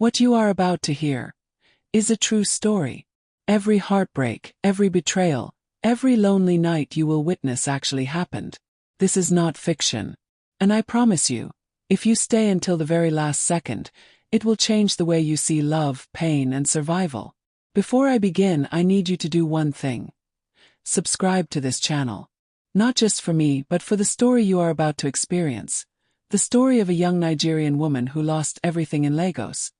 What you are about to hear is a true story. Every heartbreak, every betrayal, every lonely night you will witness actually happened. This is not fiction. And I promise you, if you stay until the very last second, it will change the way you see love, pain, and survival. Before I begin, I need you to do one thing. Subscribe to this channel. Not just for me, but for the story you are about to experience. The story of a young Nigerian woman who lost everything in Lagos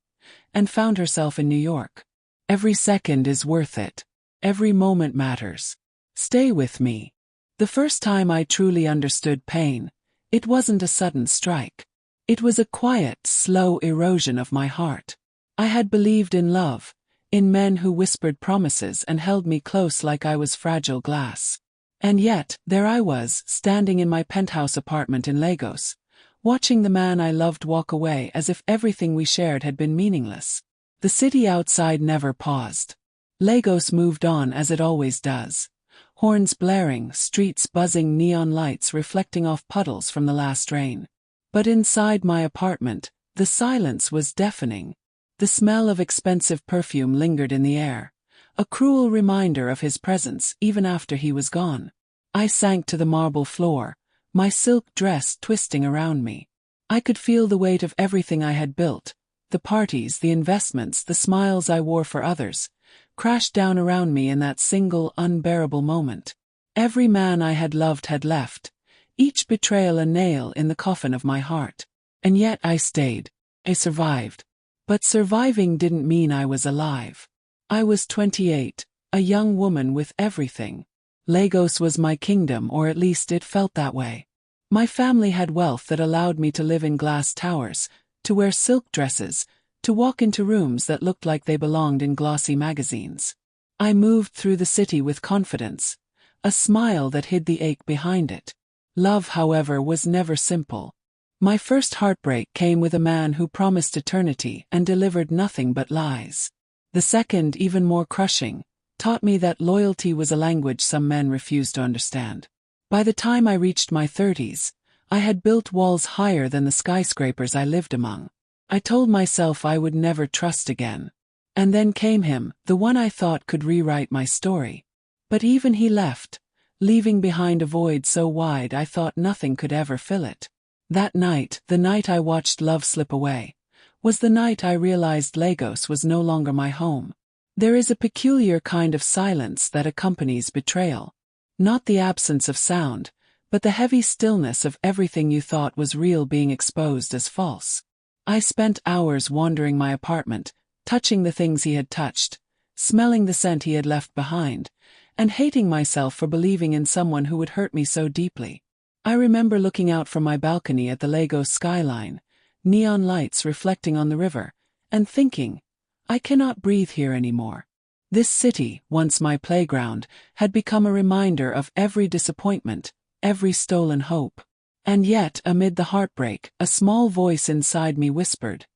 and found herself in New York. Every second is worth it. Every moment matters. Stay with me. The first time I truly understood pain, it wasn't a sudden strike. It was a quiet, slow erosion of my heart. I had believed in love, in men who whispered promises and held me close like I was fragile glass. And yet, there I was, standing in my penthouse apartment in Lagos, watching the man I loved walk away as if everything we shared had been meaningless. The city outside never paused. Lagos moved on as it always does. Horns blaring, streets buzzing, neon lights reflecting off puddles from the last rain. But inside my apartment, the silence was deafening. The smell of expensive perfume lingered in the air, a cruel reminder of his presence even after he was gone. I sank to the marble floor, my silk dress twisting around me. I could feel the weight of everything I had built, the parties, the investments, the smiles I wore for others, crashed down around me in that single, unbearable moment. Every man I had loved had left, each betrayal a nail in the coffin of my heart. And yet I stayed. I survived. But surviving didn't mean I was alive. I was 28, a young woman with everything. Lagos was my kingdom, or at least it felt that way. My family had wealth that allowed me to live in glass towers, to wear silk dresses, to walk into rooms that looked like they belonged in glossy magazines. I moved through the city with confidence, a smile that hid the ache behind it. Love, however, was never simple. My first heartbreak came with a man who promised eternity and delivered nothing but lies. The second, even more crushing, taught me that loyalty was a language some men refused to understand. By the time I reached my 30s, I had built walls higher than the skyscrapers I lived among. I told myself I would never trust again. And then came him, the one I thought could rewrite my story. But even he left, leaving behind a void so wide I thought nothing could ever fill it. That night, the night I watched love slip away, was the night I realized Lagos was no longer my home. There is a peculiar kind of silence that accompanies betrayal. Not the absence of sound, but the heavy stillness of everything you thought was real being exposed as false. I spent hours wandering my apartment, touching the things he had touched, smelling the scent he had left behind, and hating myself for believing in someone who would hurt me so deeply. I remember looking out from my balcony at the Lagos skyline, neon lights reflecting on the river, and thinking, I cannot breathe here anymore. This city, once my playground, had become a reminder of every disappointment, every stolen hope. And yet, amid the heartbreak, a small voice inside me whispered,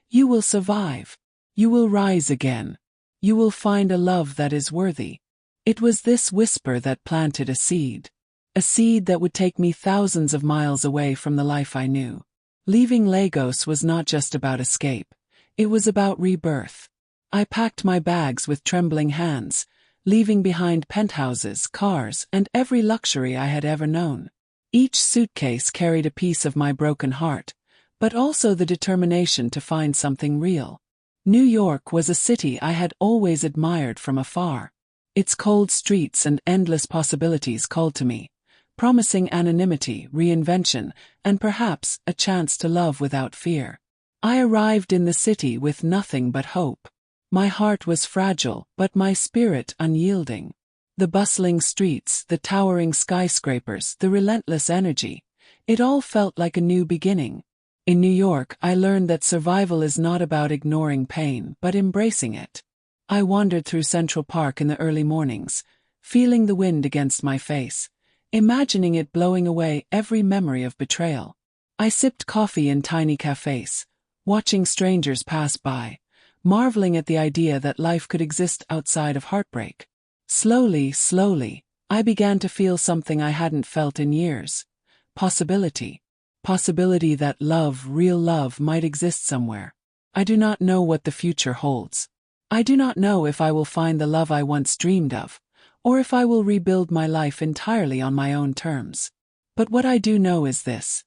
"You will survive. You will rise again. You will find a love that is worthy." It was this whisper that planted a seed that would take me thousands of miles away from the life I knew. Leaving Lagos was not just about escape. It was about rebirth. I packed my bags with trembling hands, leaving behind penthouses, cars, and every luxury I had ever known. Each suitcase carried a piece of my broken heart, but also the determination to find something real. New York was a city I had always admired from afar. Its cold streets and endless possibilities called to me, promising anonymity, reinvention, and perhaps a chance to love without fear. I arrived in the city with nothing but hope. My heart was fragile, but my spirit unyielding. The bustling streets, the towering skyscrapers, the relentless energy, it all felt like a new beginning. In New York, I learned that survival is not about ignoring pain, but embracing it. I wandered through Central Park in the early mornings, feeling the wind against my face, imagining it blowing away every memory of betrayal. I sipped coffee in tiny cafes, watching strangers pass by, marveling at the idea that life could exist outside of heartbreak. Slowly, I began to feel something I hadn't felt in years. Possibility. Possibility that love, real love, might exist somewhere. I do not know what the future holds. I do not know if I will find the love I once dreamed of, or if I will rebuild my life entirely on my own terms. But what I do know is this.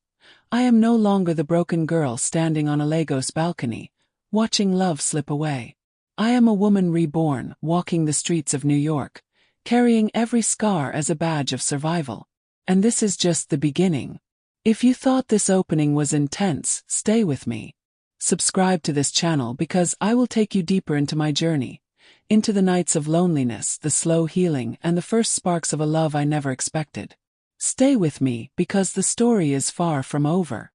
I am no longer the broken girl standing on a Lagos balcony, watching love slip away. I am a woman reborn, walking the streets of New York, carrying every scar as a badge of survival. And this is just the beginning. If you thought this opening was intense, stay with me. Subscribe to this channel because I will take you deeper into my journey, into the nights of loneliness, the slow healing, and the first sparks of a love I never expected. Stay with me because the story is far from over.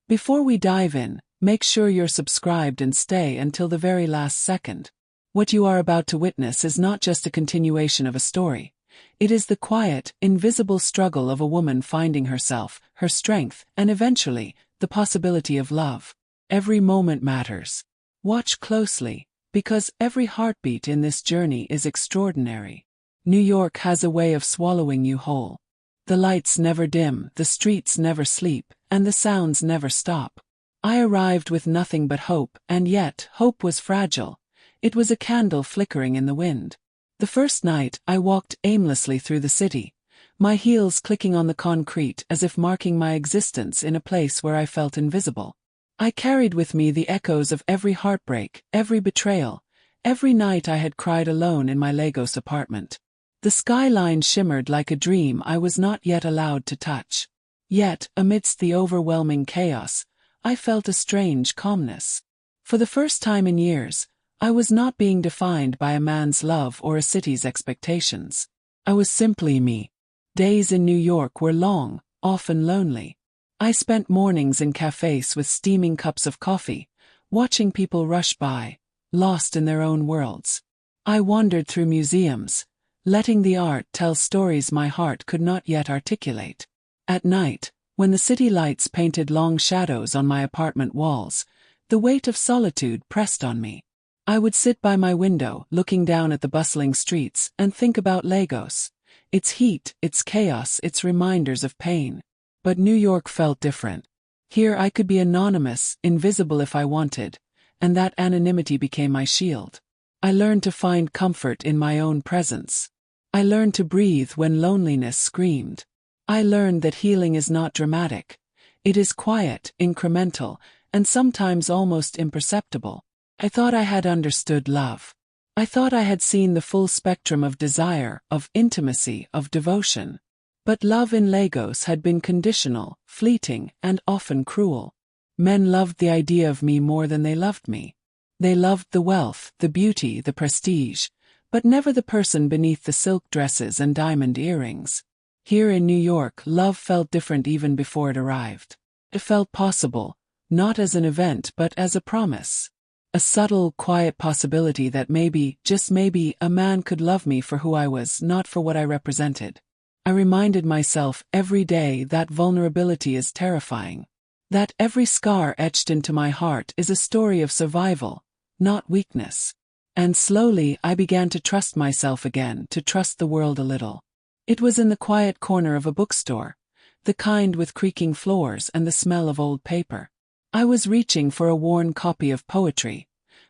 Before we dive in, make sure you're subscribed and stay until the very last second. What you are about to witness is not just a continuation of a story. It is the quiet, invisible struggle of a woman finding herself, her strength, and eventually, the possibility of love. Every moment matters. Watch closely, because every heartbeat in this journey is extraordinary. New York has a way of swallowing you whole. The lights never dim, the streets never sleep, and the sounds never stop. I arrived with nothing but hope, and yet, hope was fragile. It was a candle flickering in the wind. The first night, I walked aimlessly through the city, my heels clicking on the concrete as if marking my existence in a place where I felt invisible. I carried with me the echoes of every heartbreak, every betrayal, every night I had cried alone in my Lagos apartment. The skyline shimmered like a dream I was not yet allowed to touch. Yet, amidst the overwhelming chaos, I felt a strange calmness. For the first time in years, I was not being defined by a man's love or a city's expectations. I was simply me. Days in New York were long, often lonely. I spent mornings in cafes with steaming cups of coffee, watching people rush by, lost in their own worlds. I wandered through museums, letting the art tell stories my heart could not yet articulate. At night, when the city lights painted long shadows on my apartment walls, the weight of solitude pressed on me. I would sit by my window, looking down at the bustling streets, and think about Lagos. Its heat, its chaos, its reminders of pain. But New York felt different. Here I could be anonymous, invisible if I wanted, and that anonymity became my shield. I learned to find comfort in my own presence. I learned to breathe when loneliness screamed. I learned that healing is not dramatic. It is quiet, incremental, and sometimes almost imperceptible. I thought I had understood love. I thought I had seen the full spectrum of desire, of intimacy, of devotion. But love in Lagos had been conditional, fleeting, and often cruel. Men loved the idea of me more than they loved me. They loved the wealth, the beauty, the prestige, but never the person beneath the silk dresses and diamond earrings. Here in New York, love felt different even before it arrived. It felt possible, not as an event but as a promise. A subtle, quiet possibility that maybe, just maybe, a man could love me for who I was, not for what I represented. I reminded myself every day that vulnerability is terrifying. That every scar etched into my heart is a story of survival, not weakness. And slowly I began to trust myself again, to trust the world a little. It was in the quiet corner of a bookstore, the kind with creaking floors and the smell of old paper. I was reaching for a worn copy of poetry,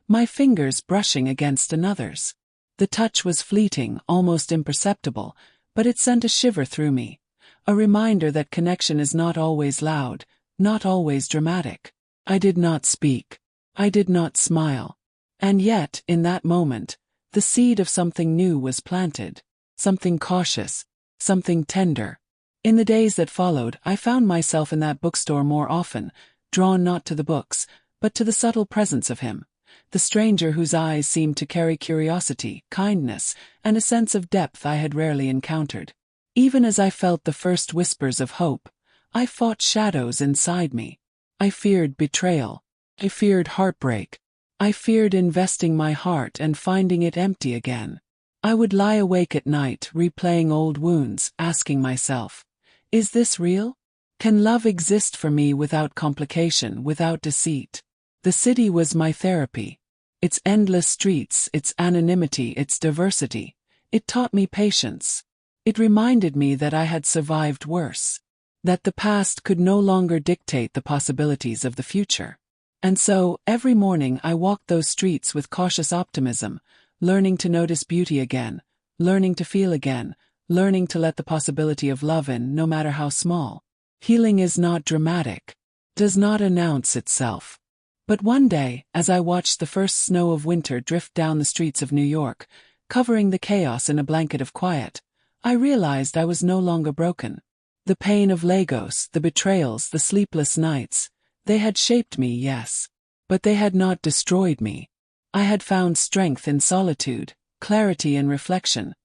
my fingers brushing against another's. The touch was fleeting, almost imperceptible, but it sent a shiver through me, a reminder that connection is not always loud, not always dramatic. I did not speak. I did not smile. And yet, in that moment, the seed of something new was planted, something cautious, something tender. In the days that followed, I found myself in that bookstore more often, drawn not to the books, but to the subtle presence of him, the stranger whose eyes seemed to carry curiosity, kindness, and a sense of depth I had rarely encountered. Even as I felt the first whispers of hope, I fought shadows inside me. I feared betrayal. I feared heartbreak. I feared investing my heart and finding it empty again. I would lie awake at night, replaying old wounds, asking myself, is this real? Can love exist for me without complication, without deceit? The city was my therapy. Its endless streets, its anonymity, its diversity. It taught me patience. It reminded me that I had survived worse. That the past could no longer dictate the possibilities of the future. And so, every morning I walked those streets with cautious optimism, learning to notice beauty again, learning to feel again, learning to let the possibility of love in, no matter how small. Healing is not dramatic, does not announce itself. But one day, as I watched the first snow of winter drift down the streets of New York, covering the chaos in a blanket of quiet, I realized I was no longer broken. The pain of Lagos, the betrayals, the sleepless nights, they had shaped me, yes. But they had not destroyed me. I had found strength in solitude, clarity in reflection,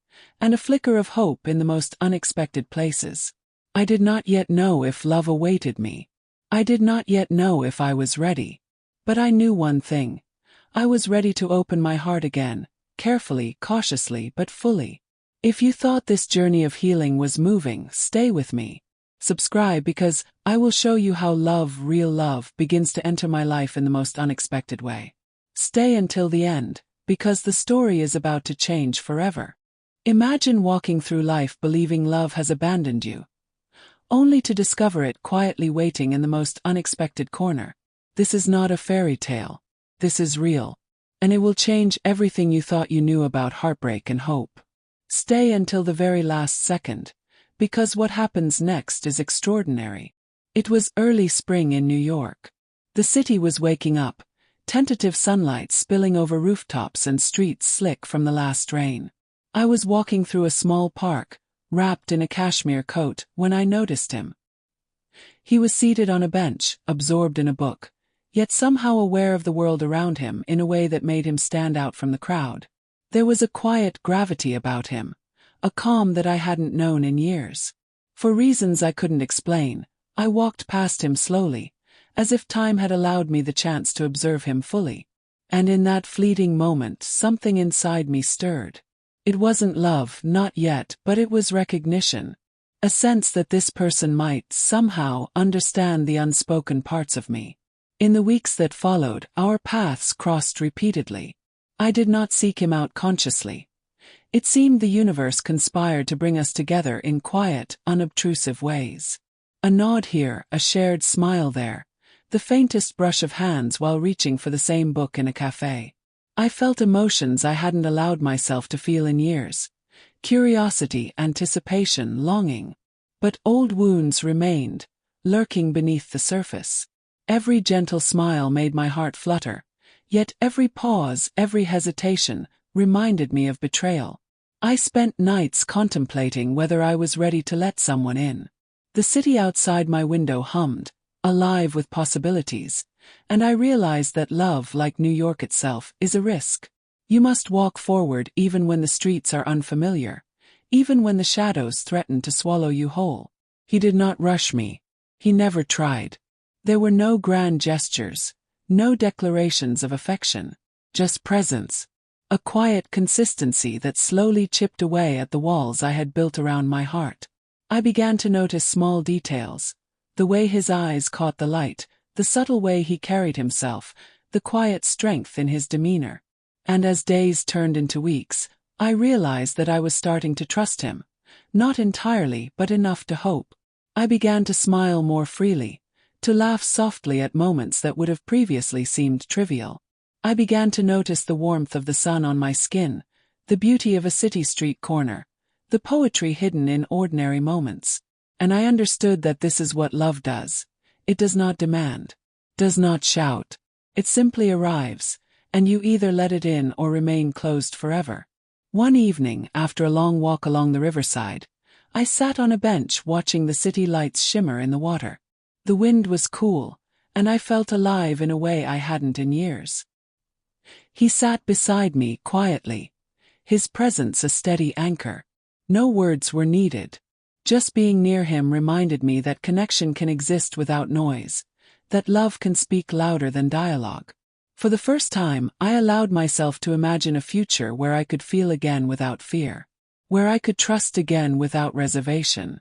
and a flicker of hope in the most unexpected places. I did not yet know if love awaited me. I did not yet know if I was ready. But I knew one thing. I was ready to open my heart again, carefully, cautiously, but fully. If you thought this journey of healing was moving, stay with me. Subscribe because I will show you how love, real love, begins to enter my life in the most unexpected way. Stay until the end, because the story is about to change forever. Imagine walking through life believing love has abandoned you, only to discover it quietly waiting in the most unexpected corner. This is not a fairy tale. This is real. And it will change everything you thought you knew about heartbreak and hope. Stay until the very last second, because what happens next is extraordinary. It was early spring in New York. The city was waking up, tentative sunlight spilling over rooftops and streets slick from the last rain. I was walking through a small park, wrapped in a cashmere coat, when I noticed him. He was seated on a bench, absorbed in a book, yet somehow aware of the world around him in a way that made him stand out from the crowd. There was a quiet gravity about him, a calm that I hadn't known in years. For reasons I couldn't explain, I walked past him slowly, as if time had allowed me the chance to observe him fully. And in that fleeting moment, something inside me stirred. It wasn't love, not yet, but it was recognition. A sense that this person might, somehow, understand the unspoken parts of me. In the weeks that followed, our paths crossed repeatedly. I did not seek him out consciously. It seemed the universe conspired to bring us together in quiet, unobtrusive ways. A nod here, a shared smile there, the faintest brush of hands while reaching for the same book in a cafe. I felt emotions I hadn't allowed myself to feel in years. Curiosity, anticipation, longing. But old wounds remained, lurking beneath the surface. Every gentle smile made my heart flutter, yet every pause, every hesitation, reminded me of betrayal. I spent nights contemplating whether I was ready to let someone in. The city outside my window hummed, alive with possibilities, and I realized that love, like New York itself, is a risk. You must walk forward even when the streets are unfamiliar, even when the shadows threaten to swallow you whole. He did not rush me. He never tried. There were no grand gestures, no declarations of affection, just presence. A quiet consistency that slowly chipped away at the walls I had built around my heart. I began to notice small details, the way his eyes caught the light, the subtle way he carried himself, the quiet strength in his demeanor. And as days turned into weeks, I realized that I was starting to trust him, not entirely but enough to hope. I began to smile more freely, to laugh softly at moments that would have previously seemed trivial. I began to notice the warmth of the sun on my skin, the beauty of a city street corner, the poetry hidden in ordinary moments. And I understood that this is what love does. It does not demand, does not shout. It simply arrives, and you either let it in or remain closed forever. One evening, after a long walk along the riverside, I sat on a bench watching the city lights shimmer in the water. The wind was cool, and I felt alive in a way I hadn't in years. He sat beside me quietly, his presence a steady anchor. No words were needed. Just being near him reminded me that connection can exist without noise, that love can speak louder than dialogue. For the first time, I allowed myself to imagine a future where I could feel again without fear, where I could trust again without reservation.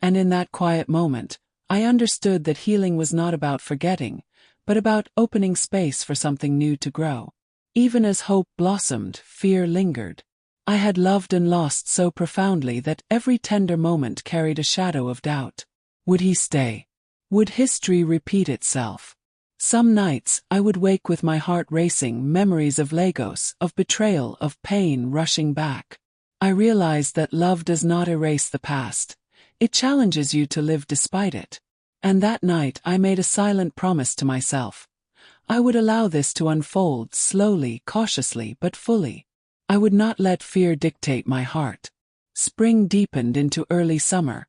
And in that quiet moment, I understood that healing was not about forgetting, but about opening space for something new to grow. Even as hope blossomed, fear lingered. I had loved and lost so profoundly that every tender moment carried a shadow of doubt. Would he stay? Would history repeat itself? Some nights, I would wake with my heart racing, memories of Lagos, of betrayal, of pain rushing back. I realized that love does not erase the past. It challenges you to live despite it. And that night I made a silent promise to myself. I would allow this to unfold slowly, cautiously, but fully. I would not let fear dictate my heart. Spring deepened into early summer,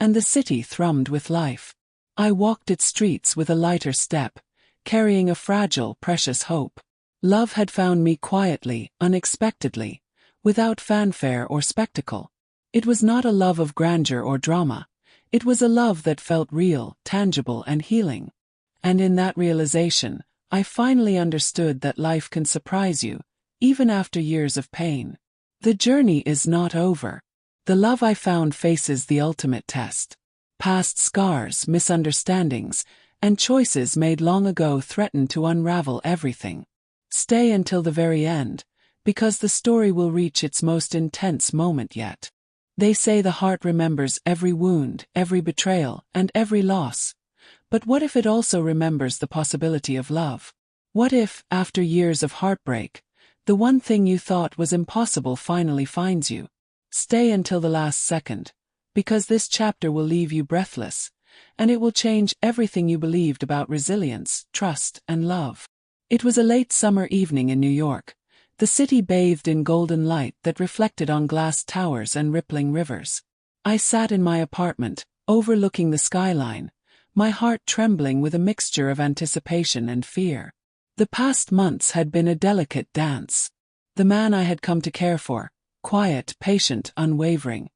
and the city thrummed with life. I walked its streets with a lighter step, carrying a fragile, precious hope. Love had found me quietly, unexpectedly, without fanfare or spectacle. It was not a love of grandeur or drama. It was a love that felt real, tangible, and healing. And in that realization, I finally understood that life can surprise you, even after years of pain. The journey is not over. The love I found faces the ultimate test. Past scars, misunderstandings, and choices made long ago threaten to unravel everything. Stay until the very end, because the story will reach its most intense moment yet. They say the heart remembers every wound, every betrayal, and every loss. But what if it also remembers the possibility of love? What if, after years of heartbreak, the one thing you thought was impossible finally finds you? Stay until the last second, because this chapter will leave you breathless, and it will change everything you believed about resilience, trust, and love. It was a late summer evening in New York, the city bathed in golden light that reflected on glass towers and rippling rivers. I sat in my apartment, overlooking the skyline, my heart trembling with a mixture of anticipation and fear. The past months had been a delicate dance. The man I had come to care for, quiet, patient, unwavering,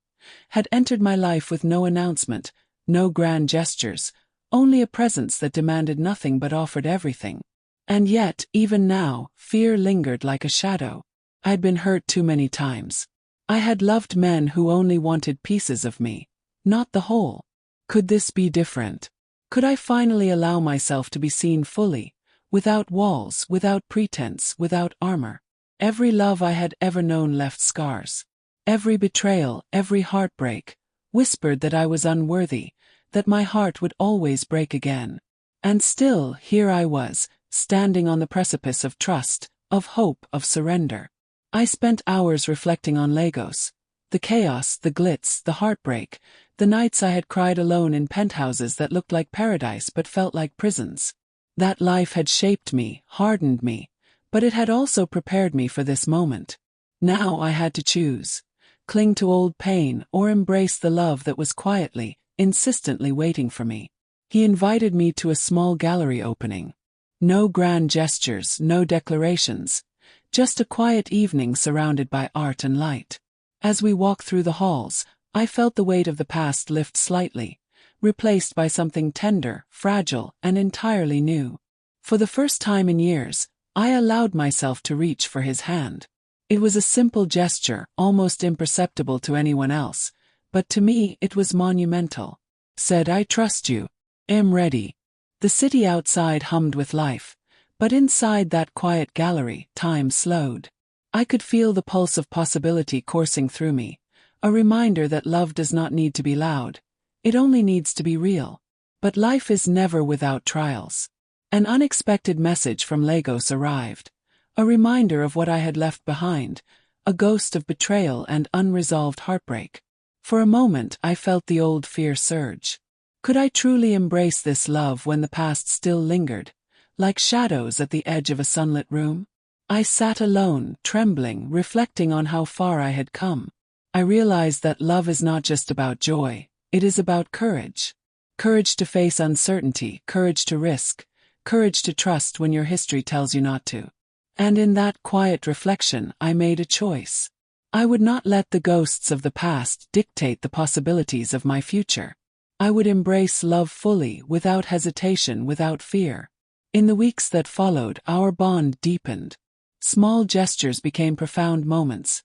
had entered my life with no announcement, no grand gestures, only a presence that demanded nothing but offered everything. And yet, even now, fear lingered like a shadow. I'd been hurt too many times. I had loved men who only wanted pieces of me, not the whole. Could this be different? Could I finally allow myself to be seen fully, without walls, without pretense, without armor? Every love I had ever known left scars. Every betrayal, every heartbreak, whispered that I was unworthy, that my heart would always break again. And still, here I was, standing on the precipice of trust, of hope, of surrender. I spent hours reflecting on Lagos, the chaos, the glitz, the heartbreak, the nights I had cried alone in penthouses that looked like paradise but felt like prisons. That life had shaped me, hardened me, but it had also prepared me for this moment. Now I had to choose: cling to old pain or embrace the love that was quietly, insistently waiting for me. He invited me to a small gallery opening. No grand gestures, no declarations, just a quiet evening surrounded by art and light. As we walked through the halls, I felt the weight of the past lift slightly, replaced by something tender, fragile, and entirely new. For the first time in years, I allowed myself to reach for his hand. It was a simple gesture, almost imperceptible to anyone else, but to me it was monumental. Said, "I trust you. Am ready." The city outside hummed with life, but inside that quiet gallery, time slowed. I could feel the pulse of possibility coursing through me, a reminder that love does not need to be loud, it only needs to be real. But life is never without trials. An unexpected message from Lagos arrived, a reminder of what I had left behind, a ghost of betrayal and unresolved heartbreak. For a moment I felt the old fear surge. Could I truly embrace this love when the past still lingered, like shadows at the edge of a sunlit room? I sat alone, trembling, reflecting on how far I had come. I realized that love is not just about joy, it is about courage. Courage to face uncertainty, courage to risk, courage to trust when your history tells you not to. And in that quiet reflection, I made a choice. I would not let the ghosts of the past dictate the possibilities of my future. I would embrace love fully, without hesitation, without fear. In the weeks that followed, our bond deepened. Small gestures became profound moments.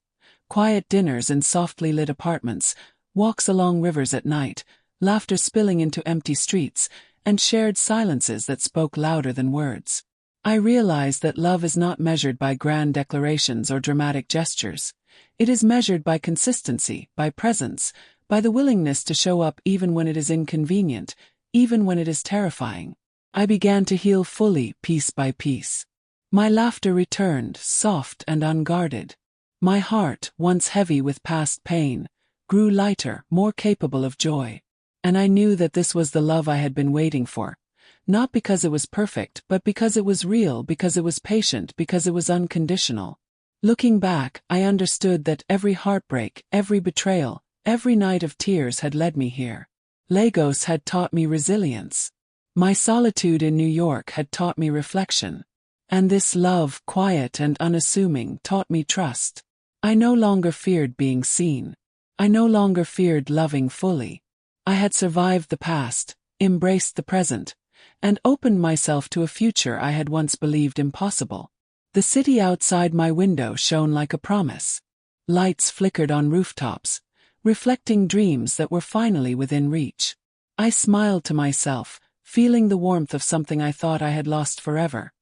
Quiet dinners in softly lit apartments, walks along rivers at night, laughter spilling into empty streets, and shared silences that spoke louder than words. I realized that love is not measured by grand declarations or dramatic gestures. It is measured by consistency, by presence, by the willingness to show up even when it is inconvenient, even when it is terrifying. I began to heal fully, piece by piece. My laughter returned, soft and unguarded. My heart, once heavy with past pain, grew lighter, more capable of joy. And I knew that this was the love I had been waiting for. Not because it was perfect, but because it was real, because it was patient, because it was unconditional. Looking back, I understood that every heartbreak, every betrayal, every night of tears had led me here. Lagos had taught me resilience. My solitude in New York had taught me reflection. And this love, quiet and unassuming, taught me trust. I no longer feared being seen. I no longer feared loving fully. I had survived the past, embraced the present, and opened myself to a future I had once believed impossible. The city outside my window shone like a promise. Lights flickered on rooftops, reflecting dreams that were finally within reach. I smiled to myself, feeling the warmth of something I thought I had lost forever.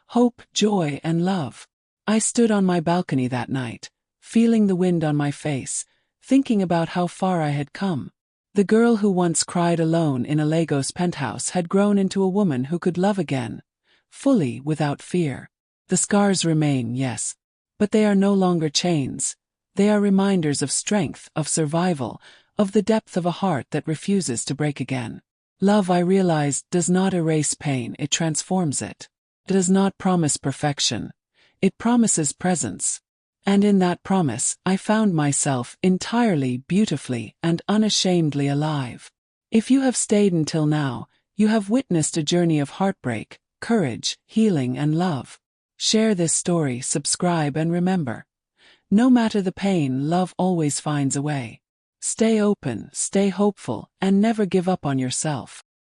Hope, joy, and love. I stood on my balcony that night, feeling the wind on my face, thinking about how far I had come. The girl who once cried alone in a Lagos penthouse had grown into a woman who could love again, fully, without fear. The scars remain, yes, but they are no longer chains. They are reminders of strength, of survival, of the depth of a heart that refuses to break again. Love, I realized, does not erase pain, it transforms it. It does not promise perfection. It promises presence. And in that promise, I found myself entirely, beautifully, and unashamedly alive. If you have stayed until now, you have witnessed a journey of heartbreak, courage, healing, and love. Share this story, subscribe, and remember, no matter the pain, love always finds a way. Stay open, stay hopeful, and never give up on yourself.